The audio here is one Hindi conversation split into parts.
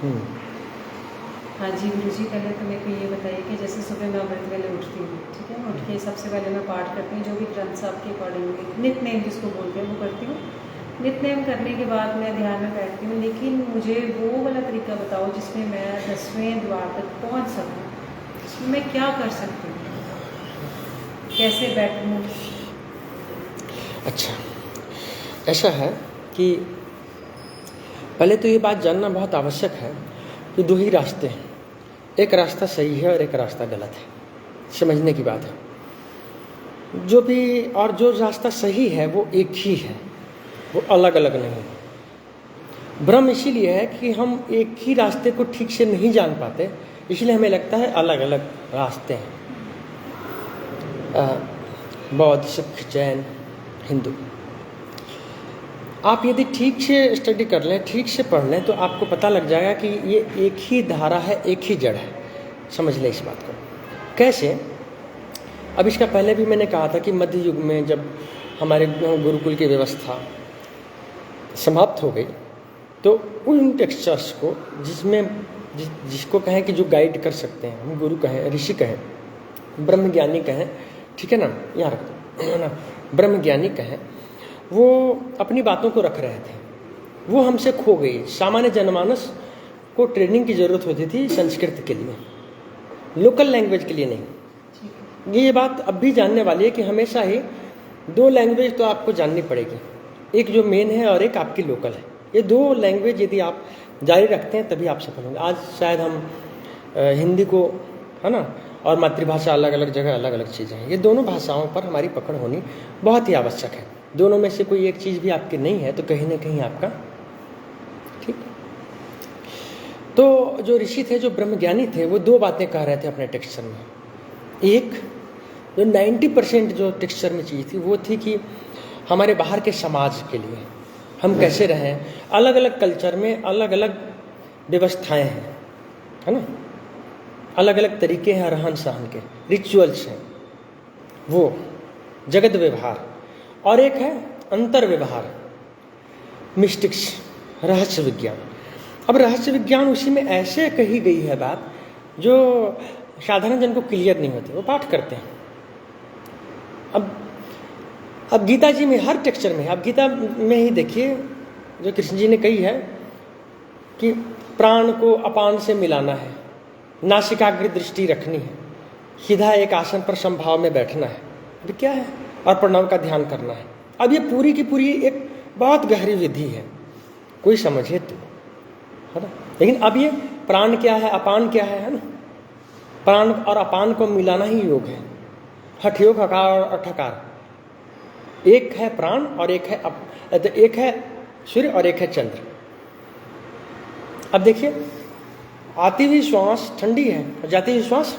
हाँ जी गुरु जी, पहले तो मेरे को ये बताइए कि जैसे सुबह मैं अमृत वेले उठती हूँ, ठीक है, उठ के सबसे पहले मैं पाठ करती हूँ, जो भी ग्रंथ साहब के अकॉर्डिंग नित्य जिसको बोलते हैं वो करती हूँ। नित्य करने के बाद मैं ध्यान में बैठती हूँ, लेकिन मुझे वो वाला तरीका बताओ जिसमें मैं 10वें द्वार तक पहुँच सकूँ। इसमें मैं क्या कर सकती हूँ, कैसे बैठूँ? अच्छा, ऐसा है कि पहले तो ये बात जानना बहुत आवश्यक है कि दो ही रास्ते हैं, एक रास्ता सही है और एक रास्ता गलत है, समझने की बात है। जो भी और जो रास्ता सही है वो एक ही है, वो अलग अलग नहीं है। भ्रम इसीलिए है कि हम एक ही रास्ते को ठीक से नहीं जान पाते, इसलिए हमें लगता है अलग अलग रास्ते हैं। बौद्ध, सिख, जैन, हिंदू, आप यदि ठीक से स्टडी कर लें, ठीक से पढ़ लें, तो आपको पता लग जाएगा कि ये एक ही धारा है, एक ही जड़ है। समझ लें इस बात को। कैसे? अब इसका पहले भी मैंने कहा था कि मध्य युग में जब हमारे गुरुकुल की व्यवस्था समाप्त हो गई, तो उन टेक्स्चर्स को जिसको कहें कि जो गाइड कर सकते हैं, हम गुरु कहें, ऋषि कहें, ब्रह्मज्ञानी कहें, ठीक है ना, यहाँ रख दो ना, ब्रह्मज्ञानी कहें, वो अपनी बातों को रख रहे थे, वो हमसे खो गई। सामान्य जनमानस को ट्रेनिंग की ज़रूरत होती थी संस्कृत के लिए, लोकल लैंग्वेज के लिए नहीं। ये बात अब भी जानने वाली है कि हमेशा ही दो लैंग्वेज तो आपको जाननी पड़ेगी, एक जो मेन है और एक आपकी लोकल है। ये दो लैंग्वेज यदि आप जारी रखते हैं तभी आप सफल होंगे। आज शायद हम हिंदी को, है ना, और मातृभाषा अलग अलग जगह अलग अलग चीज़ें हैं, ये दोनों भाषाओं पर हमारी पकड़ होनी बहुत ही आवश्यक है। दोनों में से कोई एक चीज़ भी आपकी नहीं है तो कहीं ना कहीं आपका, ठीक। तो जो ऋषि थे, जो ब्रह्मज्ञानी थे, वो दो बातें कह रहे थे अपने टेक्सचर में। एक जो 90% जो टेक्सचर में चीज़ थी वो थी कि हमारे बाहर के समाज के लिए हम कैसे रहें, अलग अलग कल्चर में अलग अलग व्यवस्थाएं हैं, है ना, अलग अलग तरीके हैं रहन सहन के, रिचुअल्स हैं, वो जगत व्यवहार, और एक है अंतर व्यवहार, मिस्टिक्स, रहस्य विज्ञान। अब रहस्य विज्ञान उसी में ऐसे कही गई है बात जो साधारण जन को क्लियर नहीं होती, वो पाठ करते हैं। अब गीता जी में हर टेक्सचर में, आप गीता में ही देखिए जो कृष्ण जी ने कही है कि प्राण को अपान से मिलाना है, नासिकाग्र दृष्टि रखनी है, सीधा एक आसन पर समभाव में बैठना है, अभी क्या है, और प्रणव का ध्यान करना है। अब ये पूरी की पूरी एक बहुत गहरी विधि है, कोई समझे तो, है ना। लेकिन अब ये प्राण क्या है, अपान क्या है ना, प्राण और अपान को मिलाना ही योग है। हठ योग, हकार और ठकार, एक है प्राण और एक है एक है सूर्य और एक है चंद्र। अब देखिए, आती हुई श्वास ठंडी है और जाती हुई श्वास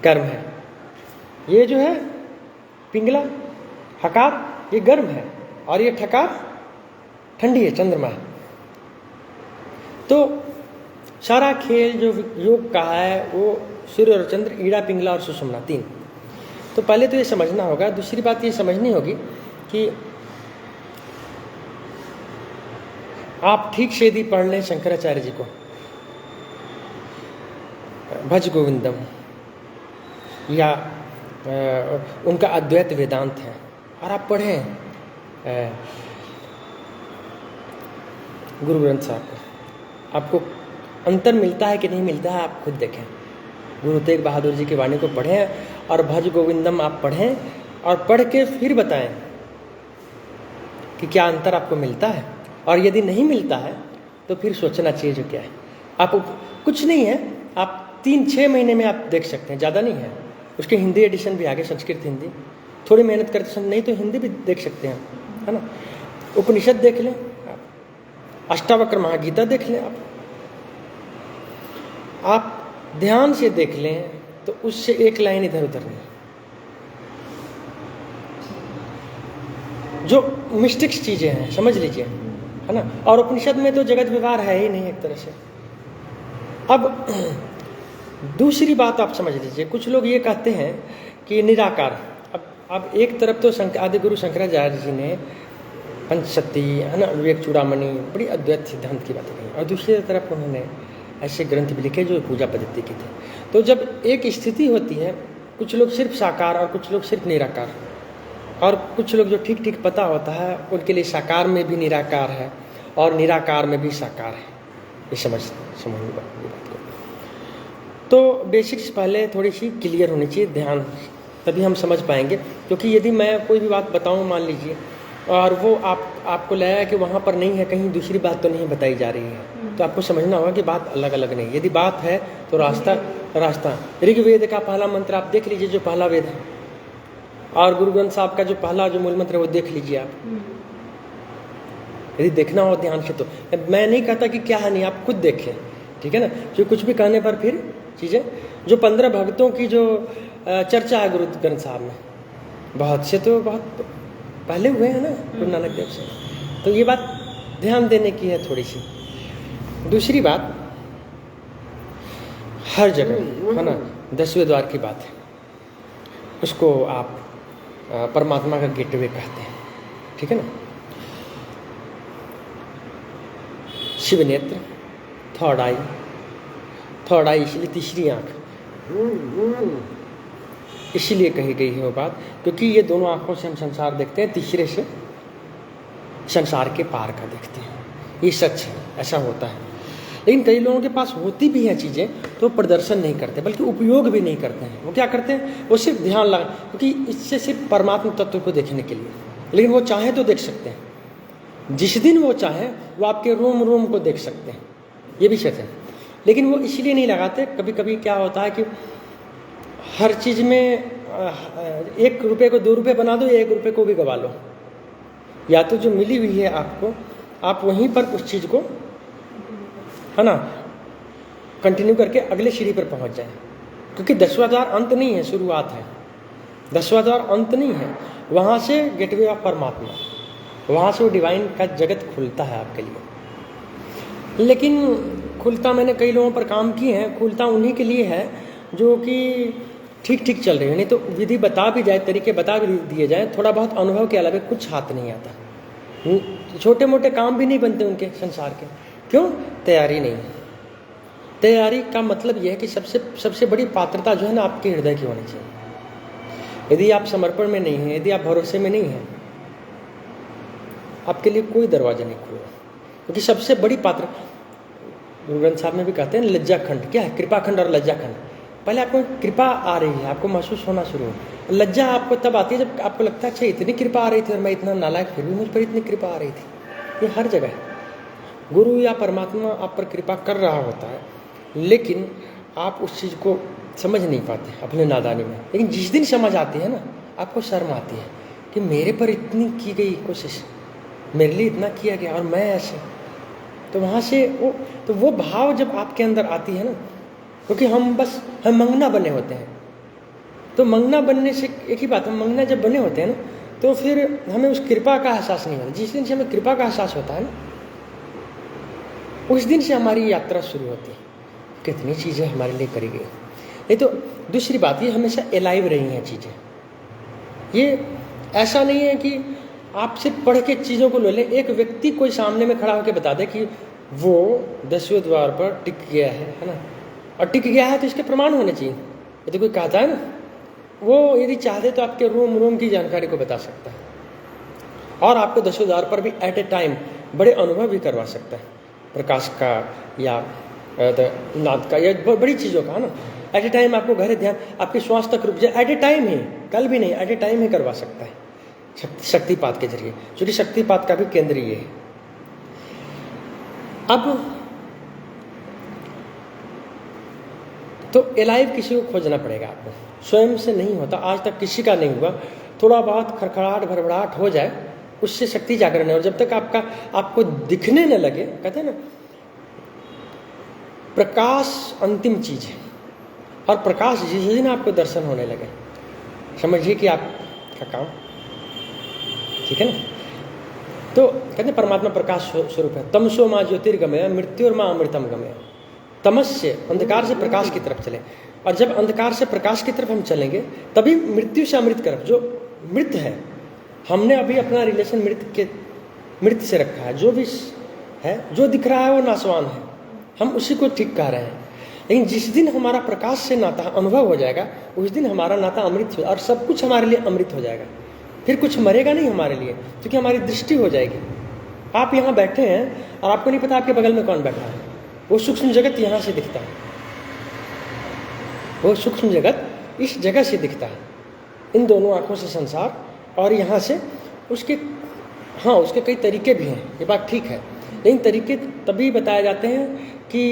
गर्म है। ये जो है पिंगला, हकार, ये गर्म है, और ये ठकार ठंडी है, चंद्रमा है। तो सारा खेल जो योग का है वो सूर्य और चंद्र, ईड़ा, पिंगला और सुषुम्ना, तीन। तो पहले तो ये समझना होगा। दूसरी बात ये समझनी होगी कि आप ठीक से यदि पढ़ लें शंकराचार्य जी को, भज गोविंदम, या उनका अद्वैत वेदांत है, और आप पढ़ें गुरु ग्रंथ साहब को, आपको अंतर मिलता है कि नहीं मिलता है आप खुद देखें। गुरु तेग बहादुर जी की वाणी को पढ़ें और भज गोविंदम आप पढ़ें, और पढ़ के फिर बताएं कि क्या अंतर आपको मिलता है, और यदि नहीं मिलता है तो फिर सोचना चाहिए जो क्या है। आप कुछ नहीं है, आप 3-6 महीने में आप देख सकते हैं, ज़्यादा नहीं है। उसके हिंदी एडिशन भी आ गए, संस्कृत हिंदी, थोड़ी मेहनत करते नहीं तो हिंदी भी देख सकते हैं, है ना। उपनिषद देख लें आप, अष्टावक्र महागीता देख लें आप ध्यान से देख लें तो उससे एक लाइन इधर उधर नहीं। जो मिस्टिक्स चीज़ें हैं समझ लीजिए, है ना। और उपनिषद में तो जगत व्यवहार है ही नहीं एक तरह से। अब दूसरी बात आप समझ लीजिए, कुछ लोग ये कहते हैं कि निराकार। अब एक तरफ तो आदि गुरु शंकराचार्य जी ने पंचशक्ति है ना, विवेक चूड़ामणि, बड़ी अद्वैत सिद्धांत की बातें कही। और दूसरी तरफ उन्होंने ऐसे ग्रंथ भी लिखे जो पूजा पद्धति के थे। तो जब एक स्थिति होती है, कुछ लोग सिर्फ साकार और कुछ लोग सिर्फ निराकार, और कुछ लोग जो ठीक ठीक पता होता है उनके लिए साकार में भी निराकार है और निराकार में भी साकार है। ये समझ बात को। तो बेसिक्स पहले थोड़ी सी क्लियर होनी चाहिए, ध्यान, तभी हम समझ पाएंगे। क्योंकि यदि मैं कोई भी बात बताऊं मान लीजिए और वो आपको लगा कि वहाँ पर नहीं है, कहीं दूसरी बात तो नहीं बताई जा रही है, तो आपको समझना होगा कि बात अलग अलग नहीं। यदि बात है तो रास्ता ऋग्वेद का पहला मंत्र आप देख लीजिए, जो पहला वेद है, और गुरु ग्रंथ साहब का जो पहला जो मूल मंत्र है वो देख लीजिए आप, यदि देखना हो ध्यान से। तो मैं नहीं कहता कि क्या है नहीं, आप खुद देखें, ठीक है ना। जो कुछ भी कहने पर फिर चीज़ें, जो 15 भक्तों की जो चर्चा है गुरु ग्रंथ साहब में, बहुत से तो बहुत पहले हुए हैं ना गुरु नानक देव से, तो ये बात ध्यान देने की है थोड़ी सी। दूसरी बात, हर जगह है ना 10वें द्वार की बात है, उसको आप परमात्मा का गेटवे कहते हैं, ठीक है ना। शिव नेत्र, थर्ड आई इसलिए तीसरी आंख इसीलिए कही गई है वो बात, क्योंकि ये दोनों आंखों से हम संसार देखते हैं, तीसरे से संसार के पार का देखते हैं। ये सच है, ऐसा होता है। लेकिन कई लोगों के पास होती भी हैं चीज़ें तो प्रदर्शन नहीं करते, बल्कि उपयोग भी नहीं करते हैं। वो क्या करते हैं, वो सिर्फ ध्यान लगा, क्योंकि इससे सिर्फ परमात्मा तत्व को देखने के लिए। लेकिन वो चाहे तो देख सकते हैं, जिस दिन वो चाहे वो आपके रोम रोम को देख सकते हैं, ये भी सच है। लेकिन वो इसलिए नहीं लगाते। कभी कभी क्या होता है कि हर चीज़ में 1 रुपये को 2 रुपये बना दो, या 1 रुपये को भी गवा लो। या तो जो मिली हुई है आपको, आप वहीं पर उस चीज़ को है ना कंटिन्यू करके अगले सीढ़ी पर पहुंच जाए, क्योंकि 10वां द्वार अंत नहीं है, शुरुआत है। 10वां द्वार अंत नहीं है, वहाँ से गेटवे ऑफ परमात्मा, वहाँ से वो डिवाइन का जगत खुलता है आपके लिए। लेकिन खुलता, मैंने कई लोगों पर काम किए हैं, खुलता उन्हीं के लिए है जो कि ठीक ठीक चल रहे हैं। नहीं तो विधि बता भी जाए, तरीके बता भी दिए जाए, थोड़ा बहुत अनुभव के अलावा कुछ हाथ नहीं आता। छोटे मोटे काम भी नहीं बनते उनके संसार के। क्यों? तैयारी नहीं है। तैयारी का मतलब यह है कि सबसे बड़ी पात्रता जो है ना आपके हृदय की होनी चाहिए। यदि आप समर्पण में नहीं हैं, यदि आप भरोसे में नहीं हैं, आपके लिए कोई दरवाजा नहीं खुलेगा। क्योंकि सबसे बड़ी पात्र, गुरु ग्रंथ साहब में भी कहते हैं लज्जा खंड। क्या है? कृपा खंड और लज्जा खंड। पहले आपको कृपा आ रही है, आपको महसूस होना शुरू हो। लज्जा आपको तब आती है जब आपको लगता है अच्छा इतनी कृपा आ रही थी और मैं इतना नालायक, फिर भी मुझ पर इतनी कृपा आ रही थी। ये हर जगह है, गुरु या परमात्मा आप पर कृपा कर रहा होता है, लेकिन आप उस चीज़ को समझ नहीं पाते अपने नादानी में। लेकिन जिस दिन समझ आती है ना, आपको शर्म आती है कि मेरे पर इतनी की गई कोशिश, मेरे लिए इतना किया गया और मैं ऐसे। तो वहाँ से वो भाव जब आपके अंदर आती है ना, क्योंकि हम मंगना बने होते हैं। तो मंगना बनने से एक ही बात है, मंगना जब बने होते हैं ना, तो फिर हमें उस कृपा का एहसास नहीं होता। जिस दिन से हमें कृपा का एहसास होता है ना, उस दिन से हमारी यात्रा शुरू होती है। कितनी चीज़ें हमारे लिए करी गई। नहीं तो दूसरी बात, ये हमेशा एलाइव रही हैं चीज़ें। ये ऐसा नहीं है कि आप सिर्फ पढ़ के चीज़ों को ले लें। एक व्यक्ति कोई सामने में खड़ा होकर बता दे कि वो 10वें द्वार पर टिक गया है ना, और टिक गया है तो इसके प्रमाण होने चाहिए। यदि कोई कहता है ना, वो यदि चाहते तो आपके रोम रोम की जानकारी को बता सकता है, और आपको 10वें द्वार पर भी एट ए टाइम बड़े अनुभव भी करवा सकता है, प्रकाश का या नाद का या बड़ी चीज़ों का, है ना। एट ए टाइम आपको घर ध्यान, आपके श्वास तक रुक जाए, एट ए टाइम ही, कल भी नहीं, एट ए टाइम ही करवा सकता है शक्तिपात के जरिए, क्योंकि शक्तिपात का भी केंद्र ये है। अब तो एलाइव किसी को खोजना पड़ेगा आपको, स्वयं से नहीं होता। आज तक किसी का नहीं हुआ। थोड़ा बहुत खड़खड़ाहट भड़बड़ाहट हो जाए, उससे शक्ति जागरण है। और जब तक आपको दिखने न लगे, कहते हैं ना प्रकाश अंतिम चीज है, और प्रकाश जिस दिन आपको दर्शन होने लगे, समझिए कि आपका काम ठीक है ना। तो कहते हैं परमात्मा प्रकाश स्वरूप है। तमसो माँ ज्योतिर्गमय मृत्यु और माँ अमृतम गमय। तमस से, अंधकार से प्रकाश की तरफ चले, और जब अंधकार से प्रकाश की तरफ हम चलेंगे, तभी मृत्यु से अमृत की तरफ। जो मृत है, हमने अभी अपना रिलेशन मृत के मृत से रखा है। जो भी है, जो दिख रहा है वो नाशवान है, हम उसी को ठीक कह रहे हैं। लेकिन जिस दिन हमारा प्रकाश से नाता अनुभव हो जाएगा, उस दिन हमारा नाता अमृत हो, और सब कुछ हमारे लिए अमृत हो जाएगा। फिर कुछ मरेगा नहीं हमारे लिए, क्योंकि हमारी दृष्टि हो जाएगी। आप यहाँ बैठे हैं और आपको नहीं पता आपके बगल में कौन बैठा है। वो सूक्ष्म जगत यहाँ से दिखता है, वो सूक्ष्म जगत इस जगह से दिखता है, इन दोनों आँखों से संसार, और यहाँ से उसके, हाँ उसके कई तरीके भी हैं, ये बात ठीक है। लेकिन तरीके तभी बताए जाते हैं कि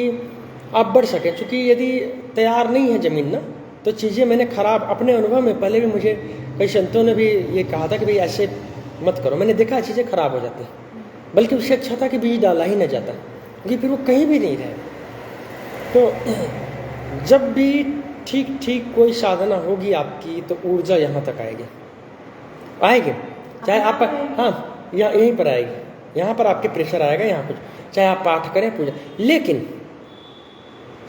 आप बढ़ सकें। चूँकि यदि तैयार नहीं है ज़मीन ना, तो चीज़ें मैंने खराब, अपने अनुभव में पहले भी मुझे कई संतों ने भी ये कहा था कि भाई ऐसे मत करो। मैंने देखा चीज़ें खराब हो जाती हैं, बल्कि उससे अच्छा था कि बीज डाला ही न जाता, क्योंकि फिर वो कहीं भी नहीं रहे। तो जब भी ठीक ठीक कोई साधना होगी आपकी, तो ऊर्जा यहाँ तक आएगी, चाहे आप, हाँ यहीं पर आएगी, यहाँ पर आपके प्रेशर आएगा, यहाँ कुछ, चाहे आप पाठ करें, पूजा। लेकिन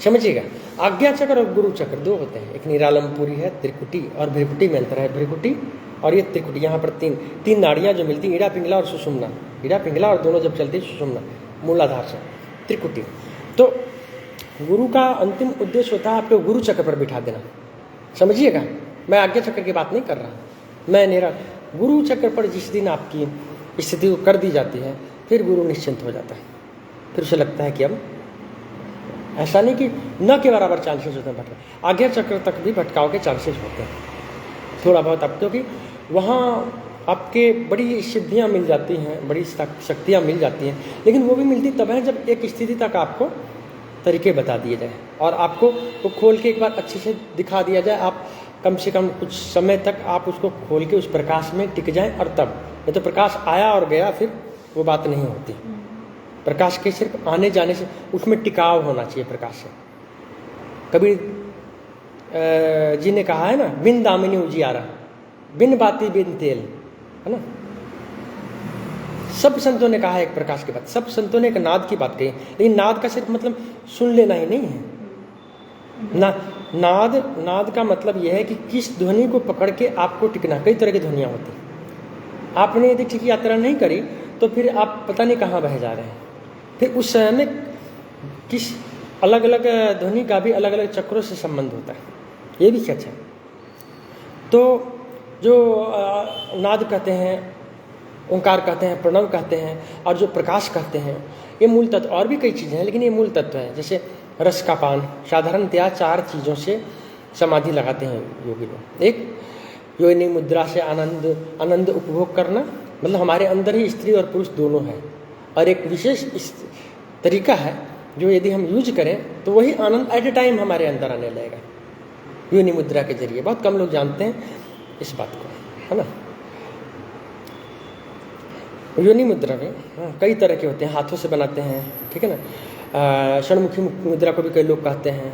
समझिएगा, आज्ञा चक्र और गुरु चक्र दो होते हैं। एक निरालंबपुरी है, त्रिकुटी, और भ्रिकुटी में अंतर है। भ्रिकुटी और ये त्रिकुटी, यहाँ पर तीन नाड़ियाँ जो मिलती हैं, ईड़ा पिंगला और सुषुम्ना। ईड़ा पिंगला और दोनों जब चलती है सुषुम्ना, मूलाधार से त्रिकुटी। तो गुरु का अंतिम उद्देश्य होता है आपको गुरु चक्र पर बिठा देना। समझिएगा, मैं आज्ञा चक्र की बात नहीं कर रहा, मैं निरा गुरु चक्र पर जिस दिन आपकी स्थिति को कर दी जाती है, फिर गुरु निश्चिंत हो जाता है। फिर उसे लगता है कि अब ऐसा नहीं कि न के बराबर चांसेस होते हैं भटका, आज्ञा चक्र तक भी भटकाव के चांसेस होते हैं थोड़ा बहुत अब, क्योंकि वहाँ आपके बड़ी सिद्धियाँ मिल जाती हैं, बड़ी शक्तियाँ मिल जाती हैं। लेकिन वो भी मिलती तब है जब एक स्थिति तक आपको तरीके बता दिए जाए और आपको वो खोल के एक बार अच्छे से दिखा दिया जाए। आप कम से कम कुछ समय तक आप उसको खोल के उस प्रकाश में टिक जाएं, और तब नहीं तो प्रकाश आया और गया, फिर वो बात नहीं होती। प्रकाश के सिर्फ आने जाने से, उसमें टिकाव होना चाहिए प्रकाश से। कबीर जी ने कहा है ना, बिन दामिनी उजियारा, बिन बाती बिन तेल, है ना। सब संतों ने कहा है एक प्रकाश की बात, सब संतों ने एक नाद की बात कही, लेकिन नाद का सिर्फ मतलब सुन लेना ही नहीं है ना। नाद का मतलब यह है कि किस ध्वनि को पकड़ के आपको टिकना। कई तरह की ध्वनियाँ होती हैं। आपने यदि ठीक यात्रा नहीं करी तो फिर आप पता नहीं कहाँ बह जा रहे हैं। फिर उस समय में किस अलग अलग ध्वनि का भी अलग अलग चक्रों से संबंध होता है, ये भी सच है। तो जो नाद कहते हैं, ओंकार कहते हैं, प्रणव कहते हैं, और जो प्रकाश कहते हैं, ये मूल तत्व। और भी कई चीज़ें हैं, लेकिन ये मूल तत्व है। जैसे रस का पान, साधारणतया 4 चीज़ों से समाधि लगाते हैं योगी लोग। एक, योनि मुद्रा से आनंद उपभोग करना, मतलब हमारे अंदर ही स्त्री और पुरुष दोनों हैं। और एक विशेष तरीका है जो यदि हम यूज करें तो वही आनंद एट ए टाइम हमारे अंदर आने लगेगा, योनि मुद्रा के जरिए। बहुत कम लोग जानते हैं इस बात को, है ना। योनि मुद्रा में कई तरह के होते हैं, हाथों से बनाते हैं, ठीक है ना। षणमुखी मुद्रा को भी कई लोग कहते हैं।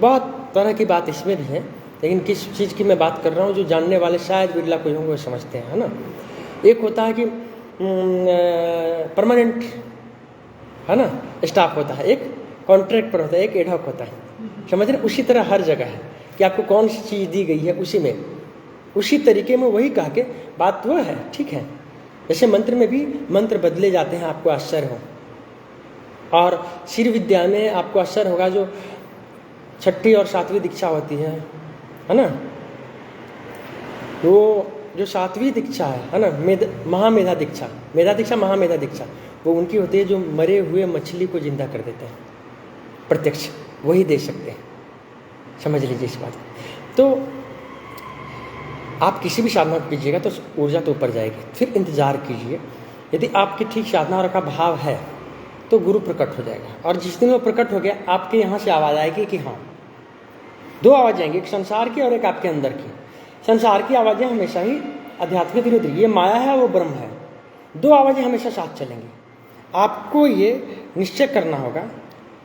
बहुत तरह की बात इसमें भी है, लेकिन किस चीज़ की मैं बात कर रहा हूँ जो जानने वाले शायद बिरला कोई होंगे वो समझते हैं, है ना। एक होता है कि परमानेंट, है ना, स्टाफ होता है, एक कॉन्ट्रैक्ट पर होता है, एक एडहॉक होता है। समझ रहे। उसी तरह हर जगह है कि आपको कौन सी चीज़ दी गई है, उसी में उसी तरीके में वही कहा के बात वह है, ठीक है। जैसे मंत्र में भी मंत्र बदले जाते हैं, आपको आश्चर्य हो। और शिव विद्या में आपको आश्चर्य होगा, जो 6ठी और 7वीं दीक्षा होती है ना, वो जो 7वीं दीक्षा है ना, महामेधा दीक्षा, मेधा दीक्षा, महामेधा दीक्षा, वो उनकी होती है जो मरे हुए मछली को जिंदा कर देते हैं, प्रत्यक्ष वही दे सकते हैं। समझ लीजिए इस बात। तो आप किसी भी साधना कीजिएगा तो ऊर्जा तो ऊपर जाएगी। फिर इंतजार कीजिए, यदि आपकी ठीक साधना का भाव है तो गुरु प्रकट हो जाएगा। और जिस दिन वो प्रकट हो गया, आपके यहाँ से आवाज़ आएगी कि हाँ, 2 आवाज़ आएंगी, एक संसार की और एक आपके अंदर की। संसार की आवाज़ें हमेशा ही अध्यात्म के विरुद्ध, ये माया है वो ब्रह्म है, 2 आवाज़ें हमेशा साथ चलेंगी। आपको ये निश्चय करना होगा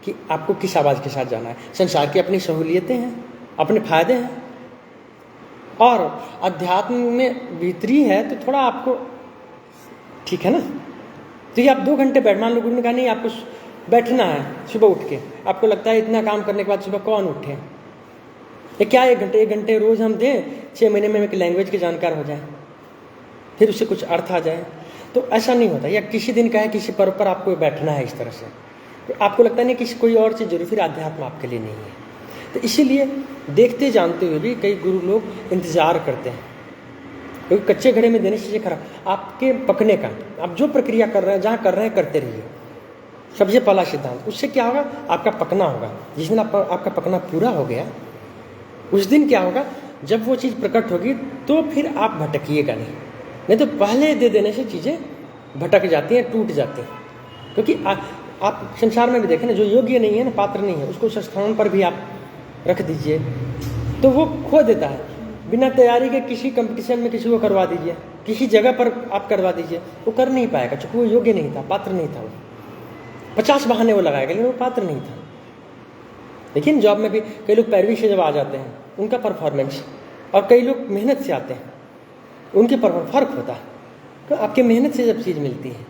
कि आपको किस आवाज़ के साथ जाना है। संसार की अपनी सहूलियतें हैं, अपने फायदे हैं, और अध्यात्म में भीतरी है तो थोड़ा आपको ठीक है ना। तो ये आप 2 घंटे बैठ, मान लो गुरु ने कहा नहीं आपको बैठना है सुबह उठ के, आपको लगता है इतना काम करने के बाद सुबह कौन उठे, ये क्या 1 घंटे रोज हम दें, 6 महीने में एक लैंग्वेज के जानकार हो जाए, फिर उससे कुछ अर्थ आ जाए। तो ऐसा नहीं होता, या किसी दिन का है किसी पर्व पर आपको बैठना है इस तरह से, तो आपको लगता नहीं कि कोई और चीज़ जरूरी, फिर अध्यात्म आपके लिए नहीं है। तो इसीलिए देखते जानते हुए भी कई गुरु लोग इंतजार करते हैं, क्योंकि कच्चे घड़े में देने से चीज़ें खराब। आपके पकने का, आप जो प्रक्रिया कर रहे हैं, जहाँ कर रहे हैं करते रहिए, सबसे पहला सिद्धांत। उससे क्या होगा, आपका पकना होगा। जिस दिन आपका पकना पूरा हो गया, उस दिन क्या होगा, जब वो चीज़ प्रकट होगी तो फिर आप भटकिएगा नहीं तो पहले दे देने से चीज़ें भटक जाती हैं, टूट जाती हैं। क्योंकि आप संसार में भी देखें ना, जो योग्य नहीं है ना, पात्र नहीं है, उसको उस स्थान पर भी आप रख दीजिए तो वो खो देता है। बिना तैयारी के किसी कंपटीशन में किसी को करवा दीजिए, किसी जगह पर आप करवा दीजिए, वो कर नहीं पाएगा, क्योंकि वो योग्य नहीं था, पात्र नहीं था। वो 50 बहाने वो लगाएगा, लेकिन वो पात्र नहीं था। लेकिन जॉब में भी कई लोग पैरवी से जब आ जाते हैं, उनका परफॉर्मेंस, और कई लोग मेहनत से आते हैं, उनके परफॉर्मेंस फर्क होता है। तो आपके मेहनत से जब चीज़ मिलती है,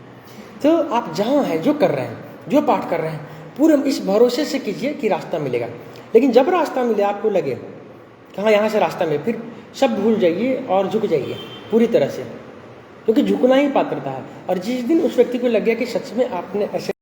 तो आप जहाँ हैं, जो कर रहे हैं, जो पाठ कर रहे हैं, पूरे इस भरोसे से कीजिए कि रास्ता मिलेगा। लेकिन जब रास्ता मिले, आपको लगे कहाँ यहाँ से रास्ता मिले, फिर सब भूल जाइए और झुक जाइए पूरी तरह से, क्योंकि झुकना ही पात्रता है। और जिस दिन उस व्यक्ति को लग गया कि सच में आपने ऐसे